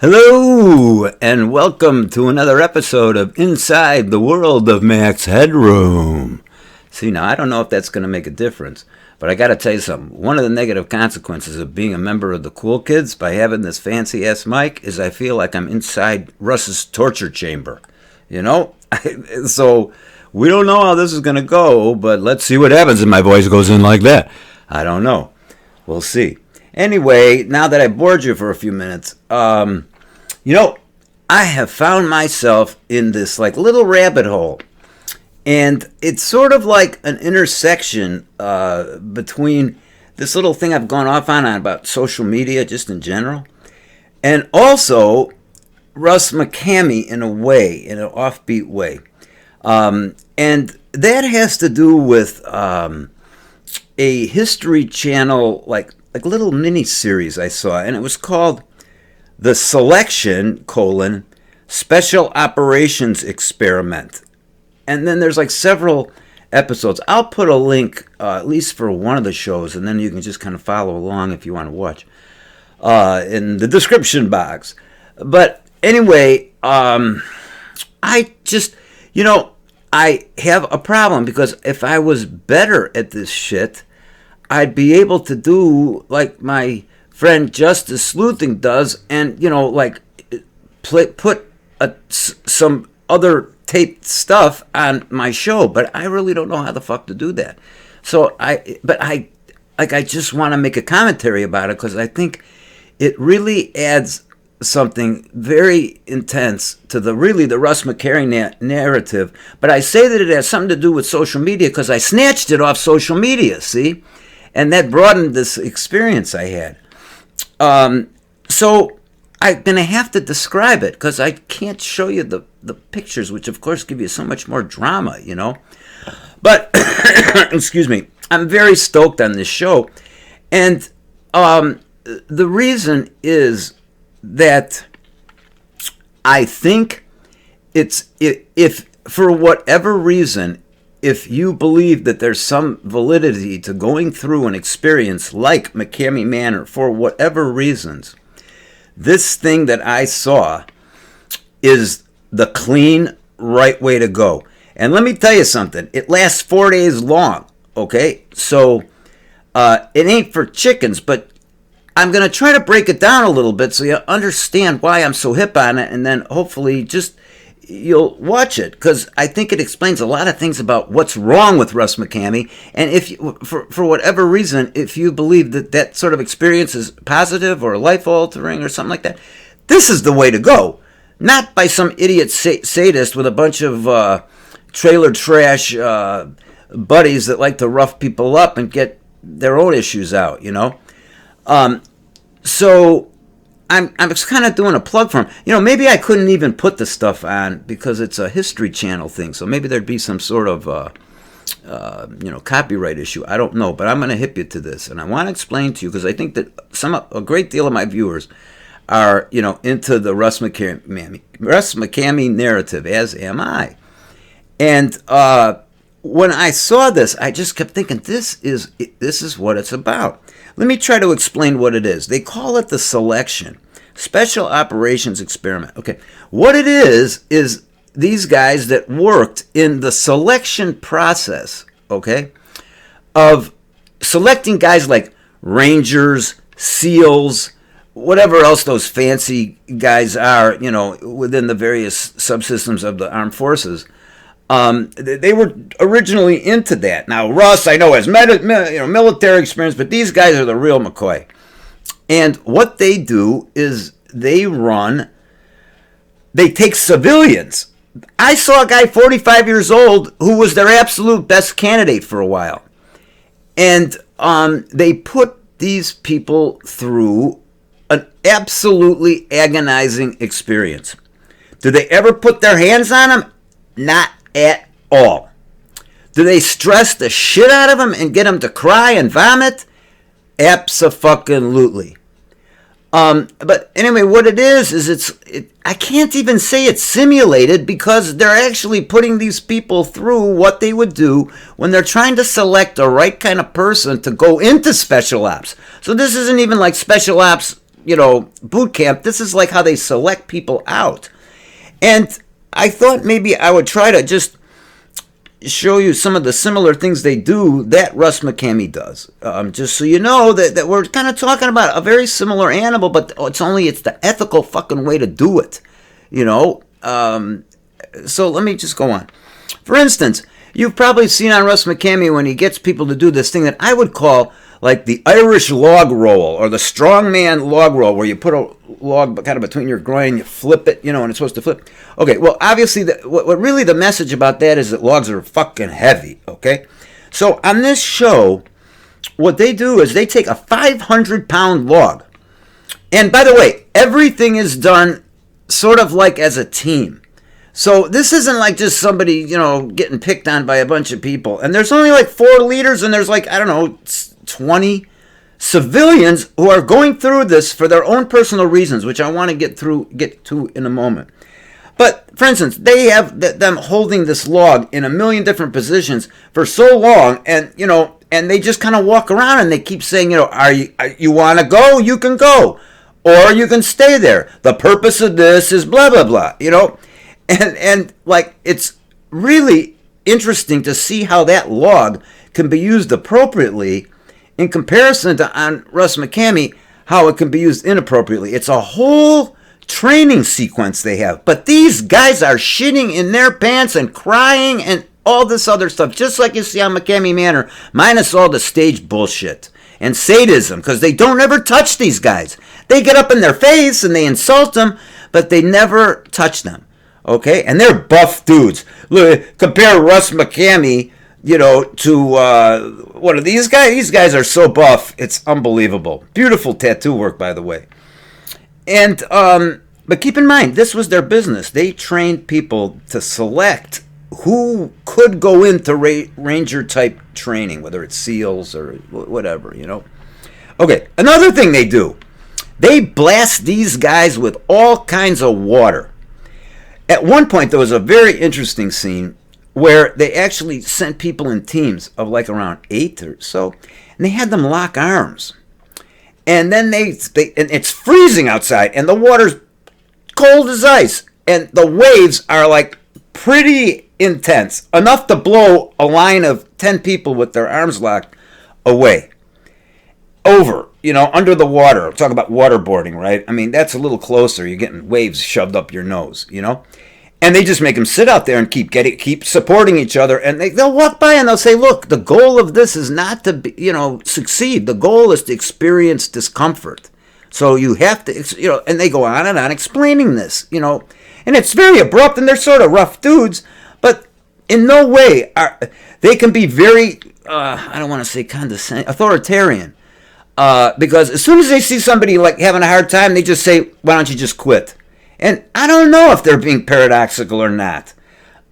Hello, and welcome to another episode of Inside the World of MACK'S HEADROOM. See, now, I don't know if that's going to make a difference, but I got to tell you something. One of the negative consequences of being a member of the cool kids by having this fancy-ass mic is I feel like I'm inside Russ's torture chamber, you know? So, we don't know how this is going to go, but let's see what happens if my voice goes in like that. I don't know. We'll see. Anyway, now that I bored you for a few minutes, I have found myself in this like little rabbit hole, and it's sort of like an intersection between this little thing I've gone off on about social media just in general, and also Russ McKamey in a way, in an offbeat way, and that has to do with a History Channel like little mini series I saw, and it was called The Selection, Special Operations Experiment. And then there's like several episodes. I'll put a link, at least for one of the shows, and then you can just kind of follow along if you want to watch, in the description box. But anyway, I just, I have a problem, because if I was better at this shit, I'd be able to do like my friend Justice Sleuthing does, and put some other taped stuff on my show. But I really don't know how the fuck to do that. So I just want to make a commentary about it, because I think it really adds something very intense to the Russ McKamey narrative. But I say that it has something to do with social media because I snatched it off social media, see? And that broadened this experience I had. So I'm going to have to describe it, because I can't show you the pictures, which of course give you so much more drama, But, excuse me, I'm very stoked on this show. And the reason is that I think if for whatever reason, if you believe that there's some validity to going through an experience like McKamey Manor for whatever reasons, this thing that I saw is the clean, right way to go. And let me tell you something. It lasts 4 days long, okay? So it ain't for chickens, but I'm going to try to break it down a little bit so you understand why I'm so hip on it, and then hopefully just you'll watch it, because I think it explains a lot of things about what's wrong with Russ McKamey. And if you, for whatever reason, if you believe that sort of experience is positive or life-altering or something like that, this is the way to go. Not by some idiot sadist with a bunch of trailer trash buddies that like to rough people up and get their own issues out, So I'm kind of doing a plug for him. Maybe I couldn't even put the stuff on because it's a History Channel thing. So maybe there'd be some sort of, copyright issue. I don't know, but I'm going to hip you to this, and I want to explain to you, because I think that a great deal of my viewers are, into the Russ McKamey narrative, as am I. And when I saw this, I just kept thinking, this is what it's about. Let me try to explain what it is. They call it the Selection, Special Operations Experiment. Okay, what it is these guys that worked in the selection process, okay, of selecting guys like Rangers, SEALs, whatever else those fancy guys are, within the various subsystems of the armed forces. They were originally into that. Now, Russ, I know, has military experience, but these guys are the real McCoy. And what they do is they take civilians. I saw a guy 45 years old who was their absolute best candidate for a while. And they put these people through an absolutely agonizing experience. Did they ever put their hands on them? Not at all. Do they stress the shit out of them and get them to cry and vomit? Abso-fucking-lutely. But anyway, what it is I can't even say it's simulated, because they're actually putting these people through what they would do when they're trying to select the right kind of person to go into special ops. So this isn't even like special ops boot camp. This is like how they select people out. And I thought maybe I would try to just show you some of the similar things they do that Russ McKamey does. Just so you know that we're kind of talking about a very similar animal, but it's the ethical fucking way to do it. So let me just go on. For instance, you've probably seen on Russ McKamey when he gets people to do this thing that I would call like the Irish log roll or the strongman log roll, where you put a log kind of between your groin, you flip it, and it's supposed to flip. Okay, well, obviously, what really the message about that is that logs are fucking heavy, okay? So on this show, what they do is they take a 500-pound log. And by the way, everything is done sort of like as a team. So this isn't like just somebody, getting picked on by a bunch of people. And there's only like 4 leaders, and there's 20 civilians who are going through this for their own personal reasons, which I want to get to in a moment. But for instance, they have them holding this log in a million different positions for so long, and and they just kind of walk around and they keep saying, you want to go? You can go, or you can stay there. The purpose of this is blah blah blah. And it's really interesting to see how that log can be used appropriately in comparison to on Russ McKamey, how it can be used inappropriately. It's a whole training sequence they have. But these guys are shitting in their pants and crying and all this other stuff, just like you see on McKamey Manor, minus all the stage bullshit and sadism, because they don't ever touch these guys. They get up in their face and they insult them, but they never touch them. Okay? And they're buff dudes. Look, compare Russ McKamey, to what are these guys? These guys are so buff, it's unbelievable. Beautiful tattoo work, by the way. And but keep in mind, this was their business. They trained people to select who could go into ranger type training, whether it's SEALs or whatever. Okay, another thing they do, they blast these guys with all kinds of water. At one point, there was a very interesting scene where they actually sent people in teams of like around 8 or so, and they had them lock arms. And then and it's freezing outside, and the water's cold as ice, and the waves are like pretty intense, enough to blow a line of 10 people with their arms locked away. Over, under the water. I'm talking about waterboarding, right? I mean, that's a little closer. You're getting waves shoved up your nose, And they just make them sit out there and keep supporting each other. And they'll walk by and they'll say, look, the goal of this is not to succeed. The goal is to experience discomfort. So you have to, and they go on and on explaining this, And it's very abrupt, and they're sort of rough dudes, but in no way they can be very, I don't want to say condescending, authoritarian. Because as soon as they see somebody like having a hard time, they just say, why don't you just quit? And I don't know if they're being paradoxical or not.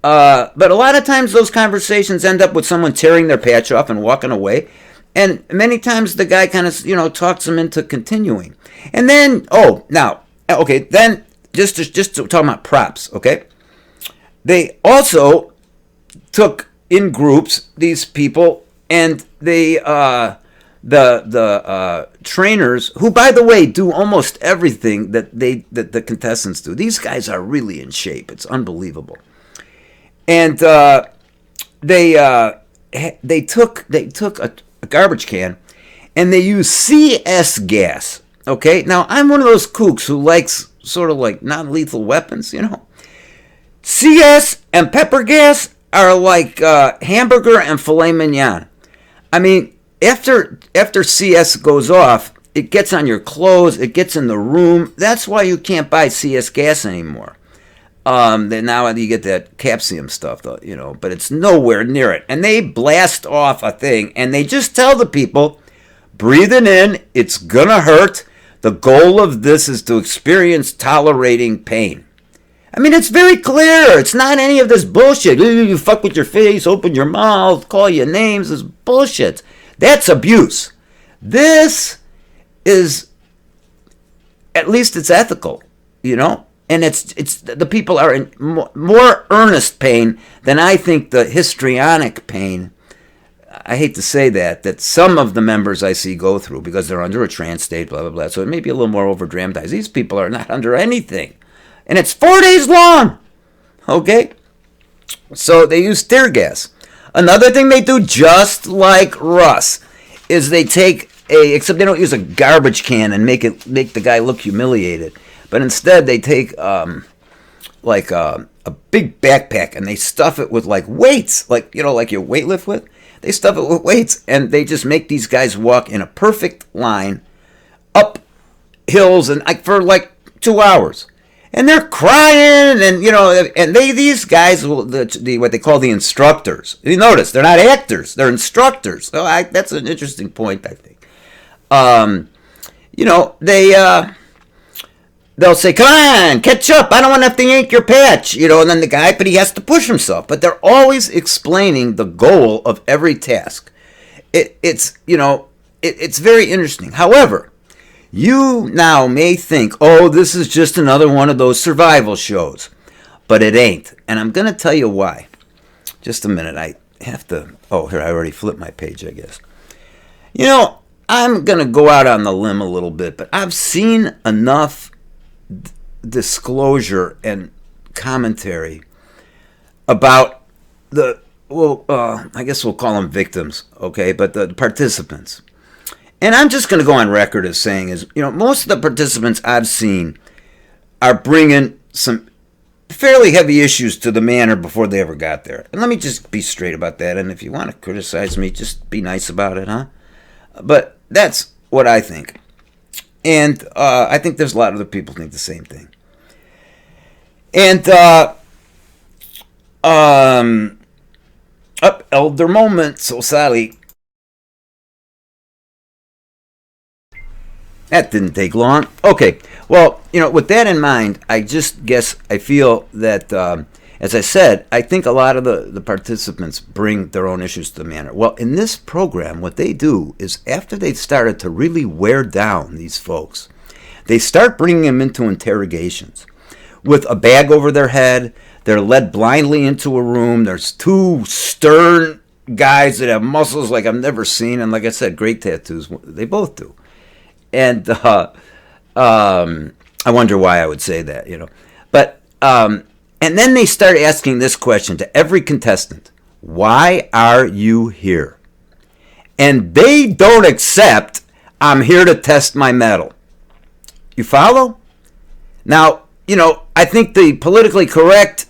But a lot of times those conversations end up with someone tearing their patch off and walking away. And many times the guy kind of, talks them into continuing. And then, then just to talk about props, okay? They also took in groups these people, and they the trainers, who by the way do almost everything that the contestants do. These guys are really in shape. It's unbelievable. And they took a garbage can, and they used CS gas. Okay, now I'm one of those kooks who likes sort of like non-lethal weapons, CS and pepper gas are like hamburger and filet mignon. I mean, after CS goes off, it gets on your clothes, it gets in the room. That's why you can't buy CS gas anymore. Now you get that capsium stuff, though, but it's nowhere near it. And they blast off a thing, and they just tell the people, breathe it in, it's gonna hurt. The goal of this is to experience tolerating pain. I mean, it's very clear. It's not any of this bullshit. You fuck with your face, open your mouth, call you names. This bullshit. That's abuse. This is, at least it's ethical, And it's the people are in more earnest pain than I think the histrionic pain I hate to say that some of the members I see go through because they're under a trance state, blah, blah, blah. So it may be a little more over-dramatized. These people are not under anything. And it's 4 days long. Okay? So they use tear gas. Another thing they do, just like Russ, is they take except they don't use a garbage can and make the guy look humiliated. But instead they take like a big backpack and they stuff it with like weights, like you weight lift with. They stuff it with weights and they just make these guys walk in a perfect line up hills and for like 2 hours. And they're crying, and and these guys, what they call the instructors. You notice they're not actors; they're instructors. So that's an interesting point, I think. They'll say, "Come on, catch up! I don't want to have to yank your patch," and then the guy, but he has to push himself. But they're always explaining the goal of every task. It's very interesting. However, you now may think, oh, this is just another one of those survival shows. But it ain't. And I'm going to tell you why. Just a minute. I have to... Oh, here, I already flipped my page, I guess. I'm going to go out on the limb a little bit, but I've seen enough disclosure and commentary about I guess we'll call them victims, okay, but the participants. And I'm just going to go on record as saying most of the participants I've seen are bringing some fairly heavy issues to the manor before they ever got there. And let me just be straight about that. And if you want to criticize me, just be nice about it, huh? But that's what I think. And I think there's a lot of other people think the same thing. And elder moment, so Sally. That didn't take long. Okay, well, with that in mind, I feel that, as I said, I think a lot of the participants bring their own issues to the manor. Well, in this program, what they do is after they've started to really wear down these folks, they start bringing them into interrogations with a bag over their head. They're led blindly into a room. There's 2 stern guys that have muscles like I've never seen, and like I said, great tattoos. They both do. And I wonder why I would say that, But and then they start asking this question to every contestant: why are you here? And they don't accept, I'm here to test my mettle. You follow? Now, I think the politically correct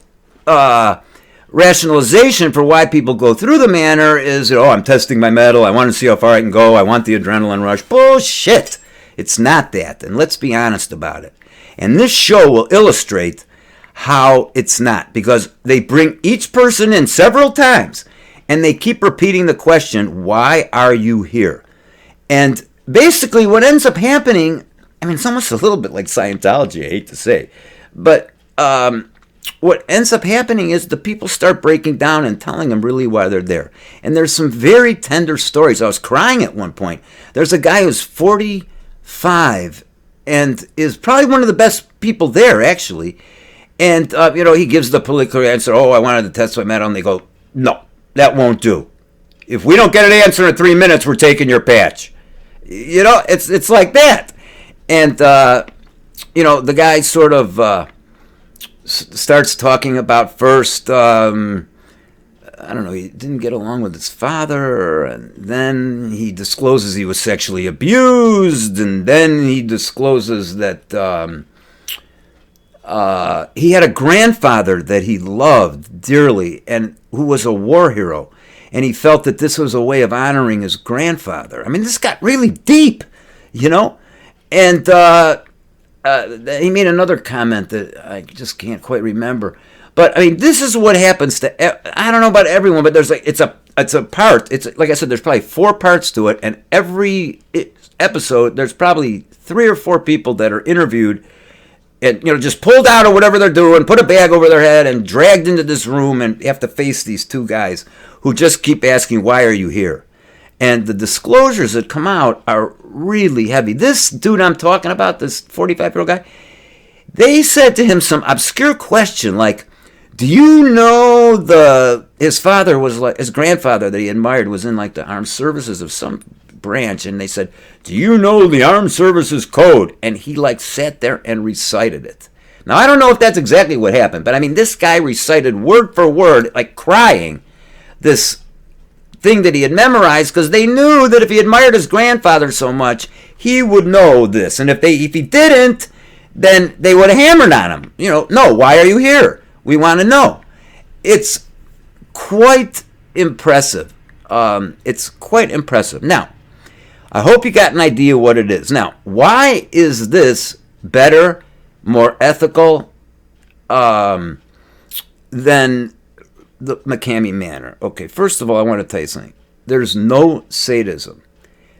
rationalization for why people go through the manor is, I'm testing my mettle. I want to see how far I can go. I want the adrenaline rush. Bullshit. It's not that, and let's be honest about it. And this show will illustrate how it's not, because they bring each person in several times, and they keep repeating the question, why are you here? And basically what ends up happening, it's almost a little bit like Scientology, I hate to say, but what ends up happening is the people start breaking down and telling them really why they're there. And there's some very tender stories. I was crying at one point. There's a guy who's 45 and is probably one of the best people there, actually. And, he gives the political answer, I wanted to test my mettle. And they go, no, that won't do. If we don't get an answer in 3 minutes, we're taking your patch. It's like that. And, the guy sort of starts talking about first, I don't know, he didn't get along with his father, and then he discloses he was sexually abused, and then he discloses that he had a grandfather that he loved dearly and who was a war hero, and he felt that this was a way of honoring his grandfather. This got really deep, and he made another comment that I just can't quite remember. But this is what happens to. I don't know about everyone, but there's it's a part. It's like I said, there's probably 4 parts to it, and every episode there's probably 3 or 4 people that are interviewed, and just pulled out of whatever they're doing, put a bag over their head, and dragged into this room, and have to face these 2 guys who just keep asking, "Why are you here?" And the disclosures that come out are really heavy. This dude I'm talking about, this 45-year-old guy, they said to him some obscure question like, do you know his father was like, his grandfather that he admired was in like the armed services of some branch, and they said, "Do you know the armed services code?" And he like sat there and recited it. Now I don't know if that's exactly what happened, but I mean this guy recited word for word, like crying, this thing that he had memorized, because they knew that if he admired his grandfather so much, he would know this. And if he didn't, then they would have hammered on him. You know, no, why are you here? We want to know. It's quite impressive. It's quite impressive. Now, I hope you got an idea what it is. Now, why is this better, more ethical than the McKamey Manor? Okay, first of all, I want to tell you something. There's no sadism.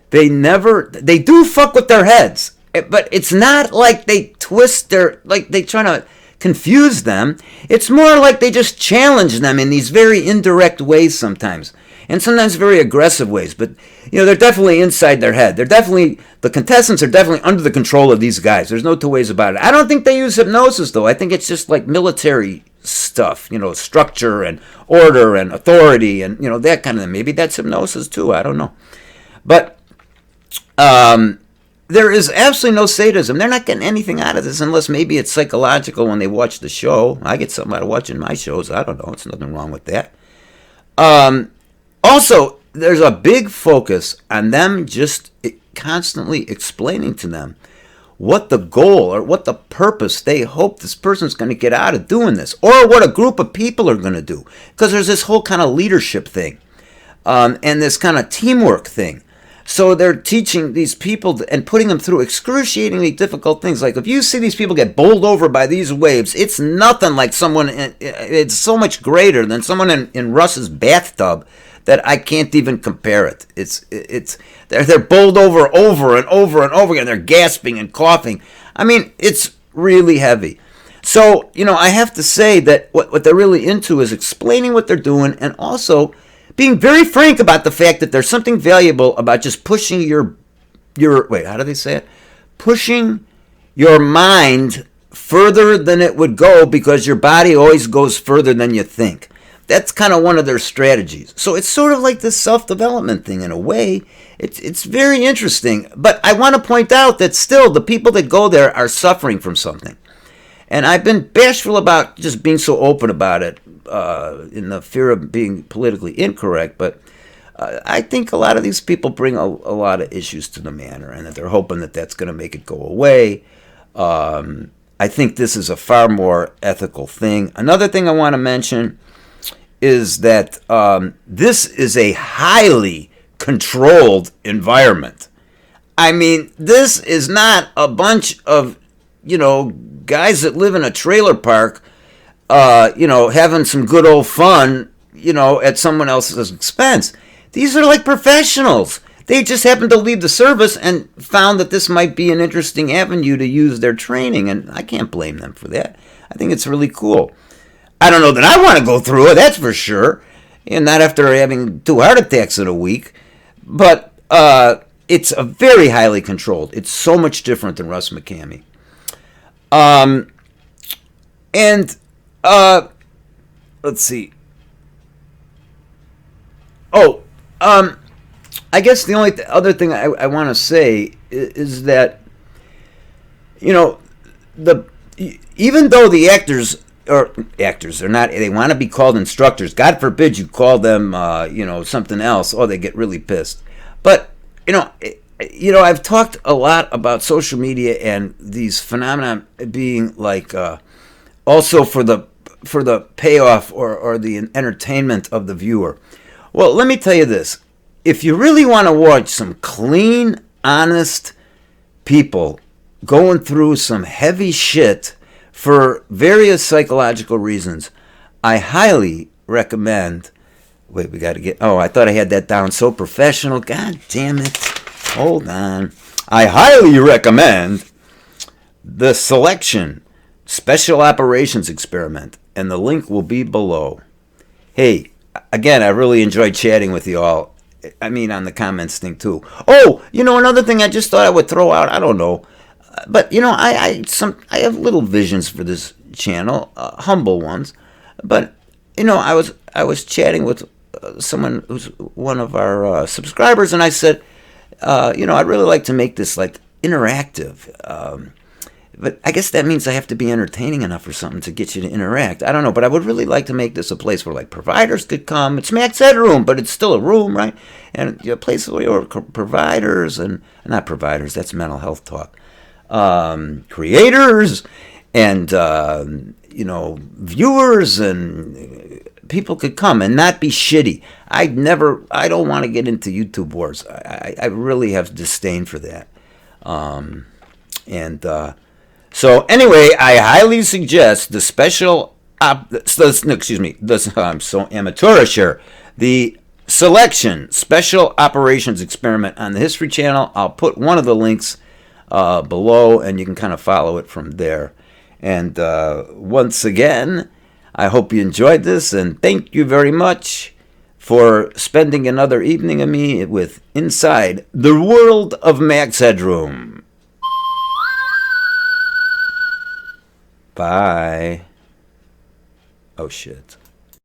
They do fuck with their heads, but it's not like they twist like they try to confuse them. It's more like they just challenge them in these very indirect ways sometimes, and sometimes very aggressive ways. But they're definitely inside their head. The contestants are definitely under the control of these guys. There's no two ways about it. I don't think they use hypnosis though. I think it's just like military stuff, structure and order and authority and that kind of thing. Maybe that's hypnosis too. I don't know, but there is absolutely no sadism. They're not getting anything out of this unless maybe it's psychological when they watch the show. I get something out of watching my shows. I don't know. There's nothing wrong with that. Also, there's a big focus on them just constantly explaining to them what the goal or what the purpose they hope this person's going to get out of doing this, or what a group of people are going to do. Because there's this whole kind of leadership thing and this kind of teamwork thing. So they're teaching these people and putting them through excruciatingly difficult things. Like if you see these people get bowled over by these waves, it's nothing like it's so much greater than someone in Russ's bathtub that I can't even compare it. They're bowled over and over and over again. They're gasping and coughing. I mean, it's really heavy. So, I have to say that what they're really into is explaining what they're doing and also being very frank about the fact that there's something valuable about just pushing your wait, how do they say it? Pushing your mind further than it would go, because your body always goes further than you think. That's kind of one of their strategies. So it's sort of like this self-development thing in a way. It's very interesting. But I want to point out that still the people that go there are suffering from something. And I've been bashful about just being so open about it in the fear of being politically incorrect. But I think a lot of these people bring a lot of issues to the manor, and that they're hoping that that's going to make it go away. I think this is a far more ethical thing. Another thing I want to mention is that this is a highly controlled environment. I mean, this is not a bunch of, guys that live in a trailer park, having some good old fun, at someone else's expense. These are like professionals. They just happened to leave the service and found that this might be an interesting avenue to use their training, and I can't blame them for that. I think it's really cool. I don't know that I want to go through it, that's for sure, and not after having 2 heart attacks in a week. But it's a very highly controlled. It's so much different than Russ McKamey. Let's see. I guess the only other thing I want to say is that, even though the actors, they're not, they want to be called instructors. God forbid you call them, something else. Oh, they get really pissed. But, I've talked a lot about social media and these phenomena being like, also for the payoff or the entertainment of the viewer. Well, let me tell you this. If you really want to watch some clean, honest people going through some heavy shit for various psychological reasons, I highly recommend... Wait, we got to get... Oh, I thought I had that down so professional. God damn it. Hold on. I highly recommend the Selection Special Operations Experiment, and the link will be below. Hey, again, I really enjoyed chatting with you all. I mean, on the comments thing, too. Oh, another thing I just thought I would throw out. I don't know. But, I have little visions for this channel, humble ones. But I was chatting with someone who's one of our subscribers, and I said, I'd really like to make this like interactive. But I guess that means I have to be entertaining enough or something to get you to interact. I don't know, but I would really like to make this a place where like providers could come. It's Mack's Headroom, but it's still a room, right? And a place where providers and not providers, that's mental health talk. Creators and viewers and people could come and not be shitty. I don't want to get into YouTube wars. I really have disdain for that. So anyway, I highly suggest the special, I'm so amateurish here, the Selection Special Operations Experiment on the History Channel. I'll put one of the links below, and you can kind of follow it from there. And once again, I hope you enjoyed this, and thank you very much for spending another evening of me with Inside the World of Mack's Headroom. Bye. Oh, shit.